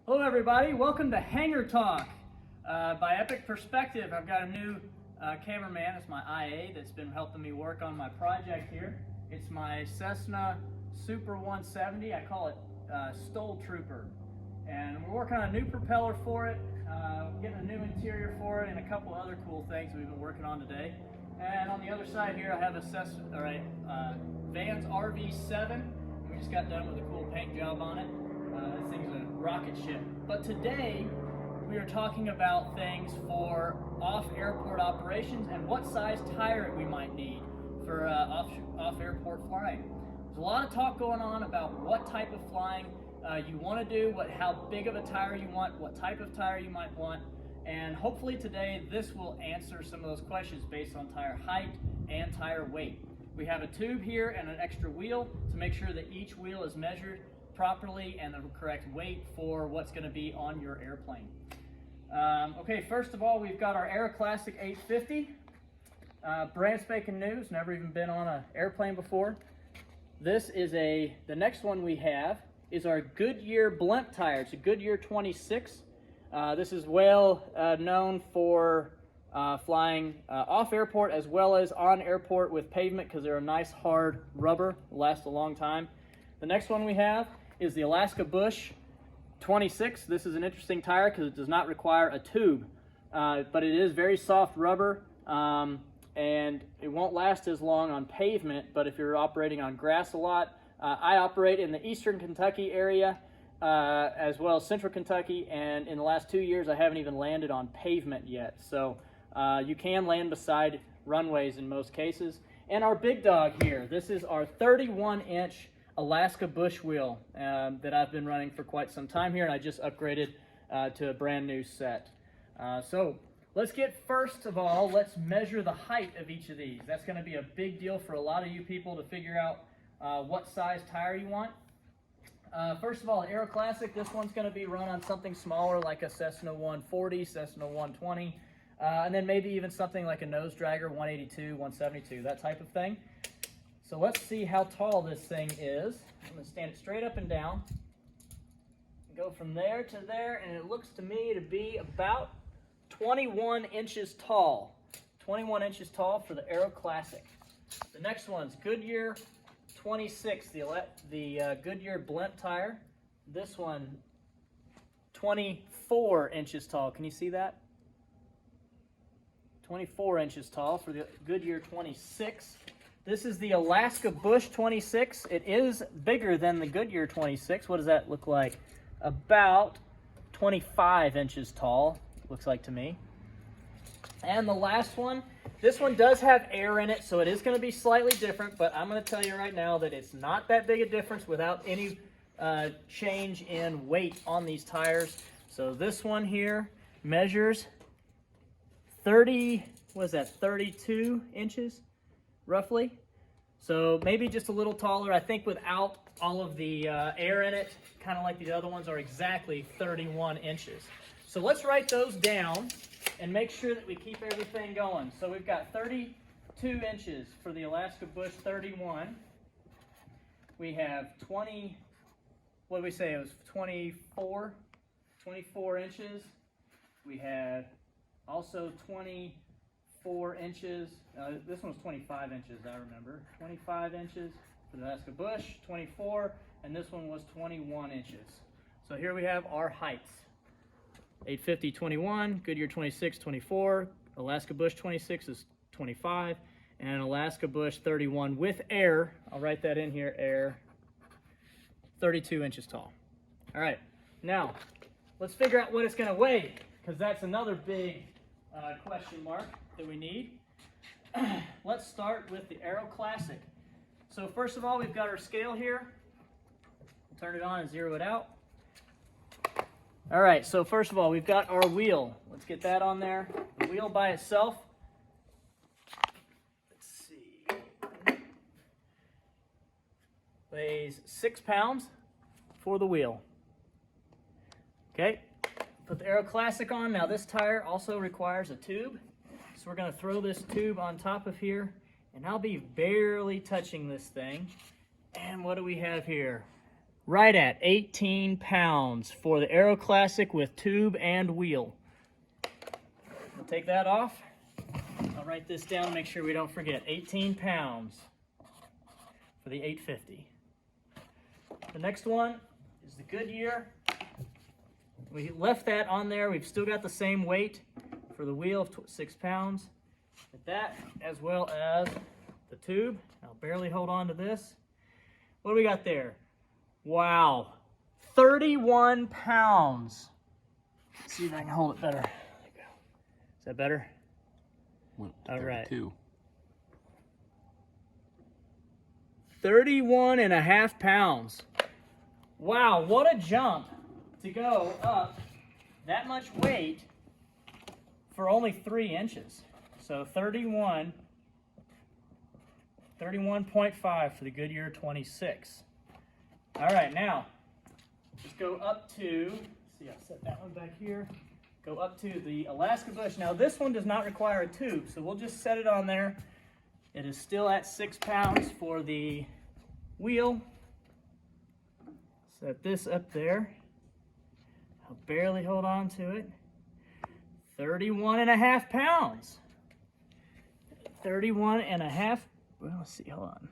Hello everybody, welcome to Hangar Talk. By Epic Perspective, I've got a new cameraman. It's my IA that's been helping me work on my project here. It's my Cessna Super 170. I call it Stole Trooper. And we're working on a new propeller for it, getting a new interior for it, and a couple other cool things we've been working on today. And on the other side here, I have a Vans RV7. We just got done with a cool paint job on it. This thing's a rocket ship. But today, we are talking about things for off-airport operations and what size tire we might need for off-airport flying. There's a lot of talk going on about what type of flying you want to do, how big of a tire you want, what type of tire you might want, and hopefully today this will answer some of those questions based on tire height and tire weight. We have a tube here and an extra wheel to make sure that each wheel is measured properly and the correct weight for what's going to be on your airplane. Okay, first of all, we've got our Aero Classic 850, brand spanking new. It's never even been on an airplane before. This is the next one we have is our Goodyear Blunt tire. It's a Goodyear 26. This is well known for flying off airport as well as on airport with pavement because they're a nice hard rubber, last a long time. The next one we have is the Alaska Bush 26. This is an interesting tire because it does not require a tube, but it is very soft rubber, and it won't last as long on pavement, but if you're operating on grass a lot. I operate in the eastern Kentucky area as well as central Kentucky, and in the last 2 years I haven't even landed on pavement yet. So you can land beside runways in most cases. And our big dog here, this is our 31-inch Alaska Bush wheel that I've been running for quite some time here, and I just upgraded to a brand new set. So let's first of all, let's measure the height of each of these. That's going to be a big deal for a lot of you people to figure out what size tire you want. First of all, Aero Classic, this one's going to be run on something smaller like a Cessna 140, Cessna 120, and then maybe even something like a nose dragger 182, 172, that type of thing. So let's see how tall this thing is. I'm going to stand it straight up and down. Go from there to there, and it looks to me to be about 21 inches tall. 21 inches tall for the Aero Classic. The next one's Goodyear 26, the Goodyear Blunt tire. This one, 24 inches tall. Can you see that? 24 inches tall for the Goodyear 26. This is the Alaska Bush 26. It is bigger than the Goodyear 26. What does that look like? About 25 inches tall, looks like to me. And the last one, this one does have air in it, so it is going to be slightly different, but I'm going to tell you right now that it's not that big a difference without any change in weight on these tires. So this one here measures 32 inches, roughly. So maybe just a little taller. I think without all of the air in it, kind of like the other ones, are exactly 31 inches. So let's write those down and make sure that we keep everything going. So we've got 32 inches for the Alaska Bush 31. We have 20, what did we say? It was 24 inches. We had also 24 inches. This one's 25 inches, I remember. 25 inches for the Alaska Bush, 24, and this one was 21 inches. So here we have our heights. 850, 21, Goodyear 26, 24, Alaska Bush 26 is 25, and Alaska Bush 31 with air, I'll write that in here, air, 32 inches tall. All right, now let's figure out what it's going to weigh, because that's another big question mark that we need. Let's start with the Aero Classic. So first of all, we've got our scale here. Turn it on and zero it out. All right, so first of all, we've got our wheel. Let's get that on there. The wheel by itself, let's see, weighs 6 pounds for the wheel. Okay, put the Aero Classic on. Now this tire also requires a tube. So we're going to throw this tube on top of here, and I'll be barely touching this thing. And what do we have here? right at 18 pounds for the Aero Classic with tube and wheel. We'll take that off. I'll write this down to make sure we don't forget. 18 pounds for the 850. The next one is the Goodyear. We left that on there. We've still got the same weight for the wheel of 6 pounds. With that, as well as the tube. I'll barely hold on to this. What do we got there? Wow, 31 pounds. Let's see if I can hold it better. There you go. Is that better? Went to all right. 32. 31 and a half pounds. Wow, what a jump to go up that much weight for only 3 inches. So 31.5 for the Goodyear 26. All right, now let's go up to, let's see, I'll set that one back here. Go up to the Alaska Bush. Now this one does not require a tube, so we'll just set it on there. It is still at 6 pounds for the wheel. Set this up there. I'll barely hold on to it. 31 and a half pounds. 31 and a half, well, let's see, hold on.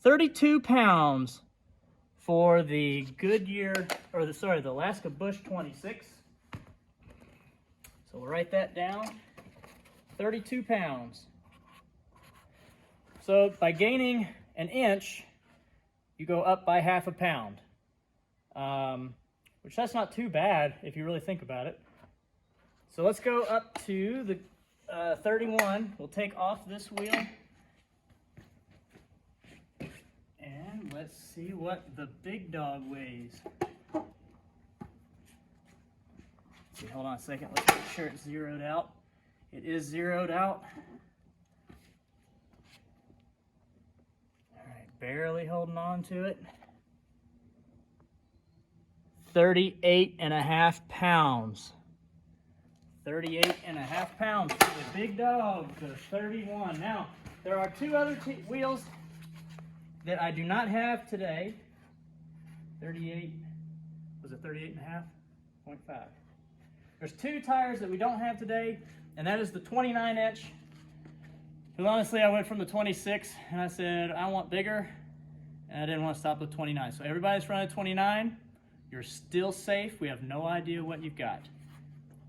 32 pounds for the Goodyear, or the Alaska Bush 26. So we'll write that down. 32 pounds. So by gaining an inch, you go up by half a pound. Which that's not too bad if you really think about it. So let's go up to the 31. We'll take off this wheel. And let's see what the big dog weighs. See, hold on a second. Let's make sure it's zeroed out. It is zeroed out. All right, barely holding on to it. 38 and a half pounds. 38 and a half pounds for the big dog, the 31. Now, there are 2 other wheels that I do not have today. 38, was it 38 and a half? 0.5. There's 2 tires that we don't have today, and that is the 29 inch. Because honestly, I went from the 26, and I said, I want bigger, and I didn't want to stop with 29. So everybody's running 29. You're still safe. We have no idea what you've got.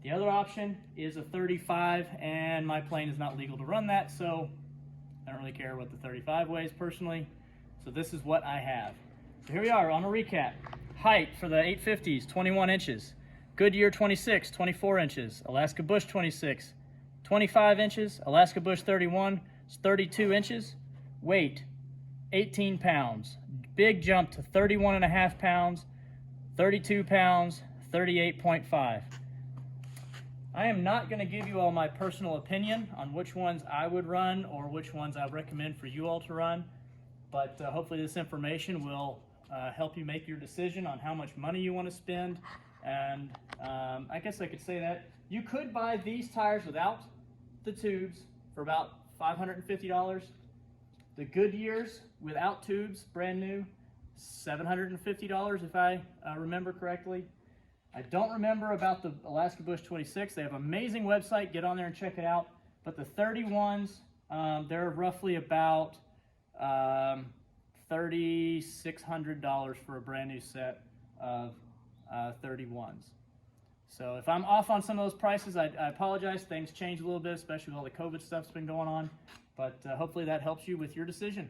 The other option is a 35, and my plane is not legal to run that, so I don't really care what the 35 weighs personally. So this is what I have. So here we are on a recap. Height for the 850s, 21 inches. Goodyear 26, 24 inches. Alaska Bush 26, 25 inches. Alaska Bush 31 is 32 inches. Weight, 18 pounds. Big jump to 31 and a half pounds, 32 pounds, 38.5. I am not going to give you all my personal opinion on which ones I would run or which ones I recommend for you all to run, but hopefully this information will help you make your decision on how much money you want to spend. And I guess I could say that you could buy these tires without the tubes for about $550. The Goodyears without tubes, brand new, $750 if I remember correctly. I don't remember about the Alaska Bush 26. They have an amazing website. Get on there and check it out. But the 31s, they're roughly about $3,600 for a brand new set of 31s. So if I'm off on some of those prices, I apologize. Things change a little bit, especially with all the COVID stuff's been going on. But hopefully that helps you with your decision.